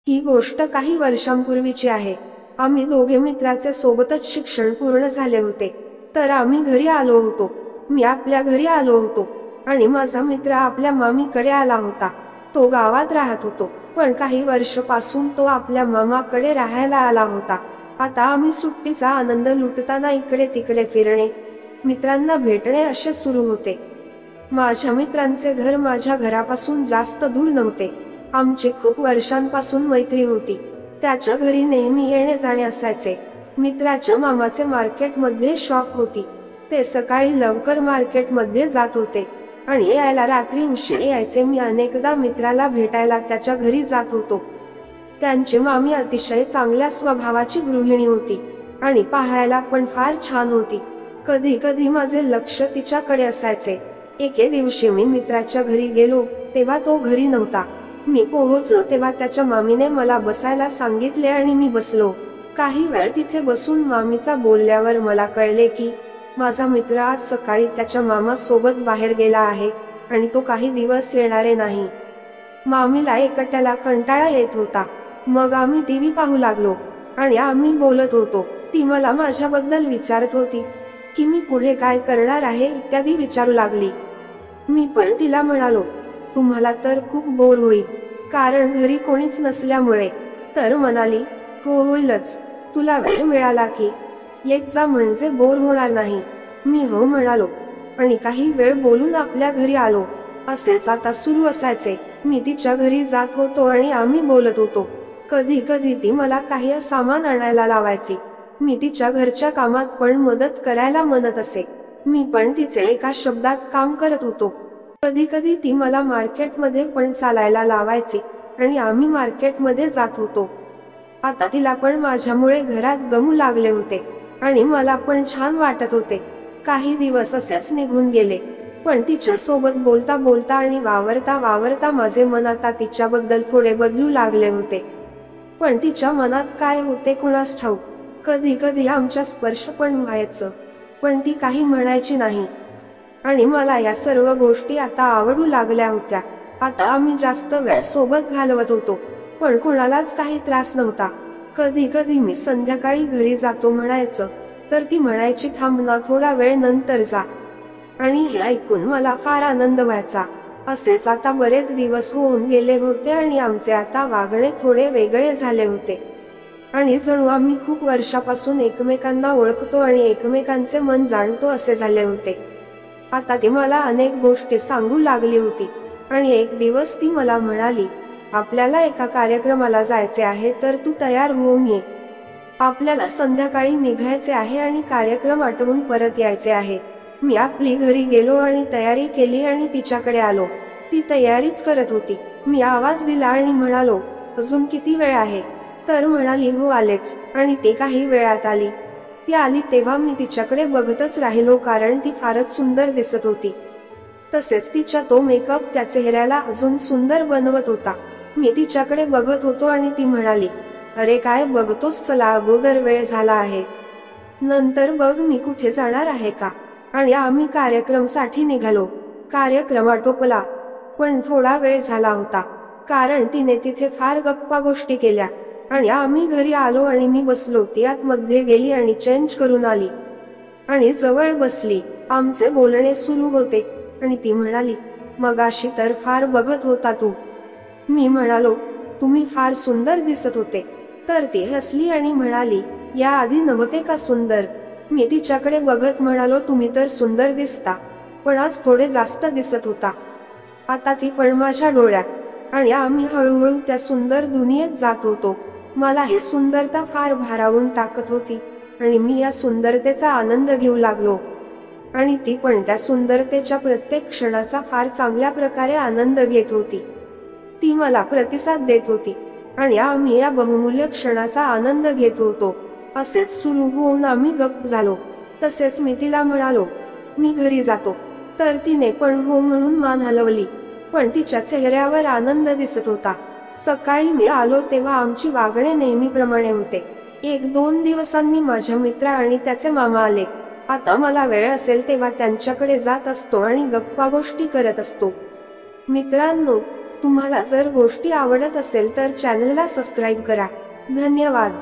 ही गोष्ट काही वर्षांपूर्वीची आहे। आम्ही दोघे मित्राचे सोबतच शिक्षण पूर्ण झाले होते, तर आम्ही घरी आलो होतो। मी आपल्या घरी आलो होतो आणि माझा मित्र आपल्या मामीकडे आला होता। तो गावात राहत होतो, पण काही वर्षापासून तो आपल्या मामाकडे राहायला आला होता। आता आम्ही सुट्टीचा आनंद लुटताना इकडे तिकडे फिरणे, मित्रांना भेटणे असे सुरू होते। माझ्या मित्रांचे घर माझ्या घरापासून जास्त दूर नव्हते। आमची खूप वर्षांपासून मैत्री होती। त्याच्या घरी नेहमी येणे जाणे असायचे। मित्राच्या मामाचे मार्केटमध्ये शॉप होती। ते सकाळी लवकर मार्केटमध्ये जात होते आणि यायला रात्री उशीर यायचे। मी अनेकदा मित्राला भेटायला त्याच्या घरी जात होतो। त्यांची मामी अतिशय चांगल्या स्वभावाची गृहिणी होती आणि पाहायला पण फार छान होती। कधी कधी माझे लक्ष तिच्याकडे असायचे। एके दिवशी मी मित्राच्या घरी गेलो, तेव्हा तो घरी नव्हता। मी पोहोचलो तेव्हा त्याच्या मामीने मला बसायला सांगितले आणि मी बसलो। काही वेळ तिथे बसून मामीचा बोलल्यावर मला कळले की माझा मित्र आज सकाळी त्याच्या मामा सोबत बाहेर गेला आहे आणि तो काही दिवस येणारे नाही। मामीला एकट्याला कंटाळा येत होता। मग आम्ही टीव्ही पाहू लागलो आणि आम्ही बोलत होतो। ती मला माझ्याबद्दल विचारत होती की मी पुढे काय करणार आहे इत्यादी विचारू लागली। मी पण तिला म्हणालो, तुम्हाला तर खूप बोर होईल, कारण घरी कोणीच नसल्यामुळे। तर म्हणाली, हो होईलच, तुला वेळ मिळाला की येत जा, म्हणजे बोर होणार नाही। मी हो म्हणालो आणि काही वेळ बोलून आपल्या घरी आलो। असेच आता सुरू असायचे। मी तिच्या घरी जात होतो आणि आम्ही बोलत होतो। कधी कधी ती मला काही सामान आणायला लावायची। मी तिच्या घरच्या कामात पण मदत करायला म्हणत असे। मी पण तिचे एका शब्दात काम करत होतो। कधी कधी ती मला मार्केटमध्ये पण चालायला लावायची आणि आम्ही मार्केटमध्ये जात होतो। आता तिला पण माझ्यामुळे घरात गमू लागले होते आणि मला पण छान वाटत होते। काही दिवस असेच निघून गेले, पण तिच्या सोबत बोलता बोलता आणि वावरता वावरता माझे मन आता तिच्याबद्दल थोडे बदलू लागले होते। पण तिच्या मनात काय होते कुणास ठाऊक। कधी कधी आमच्या स्पर्श पण व्हायचं, पण ती काही म्हणायची नाही आणि मला या सर्व गोष्टी आता आवडू लागल्या होत्या। आता आम्ही जास्त वेळ सोबत घालवत होतो, पण कोणालाच काही त्रास नव्हता। कधी कधी मी संध्याकाळी घरी जातो म्हणायचं, तर ती म्हणायची थांब ना, थोडा वेळ नंतर जा, आणि हे ऐकून मला फार आनंद व्हायचा। असेच आता बरेच दिवस होऊन गेले होते आणि आमचे आता वागणे थोडे वेगळे झाले होते आणि जणू आम्ही खूप वर्षापासून एकमेकांना ओळखतो आणि एकमेकांचे मन जाणतो असे झाले होते। आता ती मला अनेक गोष्टी सांगू लागली होती आणि एक दिवस ती मला म्हणाली, आपल्याला एका कार्यक्रमाला जायचे आहे, तर तू तयार होऊन ये। आपल्याला संध्याकाळी निघायचे आहे आणि कार्यक्रम आटवून परत यायचे आहे। मी आपली घरी गेलो आणि तयारी केली आणि तिच्याकडे आलो। ती तयारीच करत होती। मी आवाज दिला आणि म्हणालो, अजून किती वेळ आहे? तर म्हणाली, हो आलेच, आणि ती काही वेळात आली। ती आली तेव्हा मी तिच्याकडे बघतच राहिलो, कारण ती फारच सुंदर दिसत होती। तसेच तिचा तो मेकअप त्या चेहऱ्याला अजून सुंदर बनवत होता। मी तिच्याकडे बघत होतो आणि ती म्हणाली, अरे काय बघतोस, चला अगोदर वेळ झाला आहे, नंतर बघ मी कुठे जाणार आहे का। आणि आम्ही कार्यक्रमासाठी निघालो। कार्यक्रम आटोपला, पण थोडा वेळ झाला होता, कारण तिने तिथे फार गप्पा गोष्टी केल्या आणि आम्ही घरी आलो आणि मी बसलो। ती आतमध्ये गेली आणि चेंज करून आली आणि जवळ बसली। आमचे बोलणे सुरू होते आणि ती म्हणाली, मगाशी तर फार बघत होता तू। मी म्हणालो, तुम्ही फार सुंदर दिसत होते। तर ती हसली आणि म्हणाली, या आधी नव्हते का सुंदर? मी तिच्याकडे बघत म्हणालो, तुम्ही तर सुंदर दिसता, पण आज थोडे जास्त दिसत होता। आता ती पण माझ्या डोळ्यात आणि आम्ही हळूहळू त्या सुंदर दुनियेत जात होतो। मला ही सुंदरता फार भारावून टाकत होती आणि मी या सुंदरतेचा आनंद घेऊ लागलो आणि ती पण त्या सुंदरतेच्या प्रत्येक क्षणाचा फार चांगल्या प्रकारे आनंद घेत होती। ती मला प्रतिसाद देत होती आणि आम्ही या बहुमूल्य क्षणाचा आनंद घेत होतो। असेच सुरू होऊन आम्ही गप्प झालो। तसेच मी तिला म्हणालो, मी घरी जातो, तर तिने पण हो म्हणून मान हलवली, पण तिच्या चेहऱ्यावर आनंद दिसत होता। सकाळी मी आलो तेव्हा आमची वागणे नेहमीप्रमाणे होते। एक दोन दिवसांनी माझ्या मित्र आणि त्याचे मामा आले। आता मला वेळ असेल तेव्हा त्यांच्याकडे जात असतो आणि गप्पा गोष्टी करत असतो। मित्रांनो, तुम्हाला जर गोष्टी आवडत असेल तर चॅनलला सबस्क्राईब करा. धन्यवाद.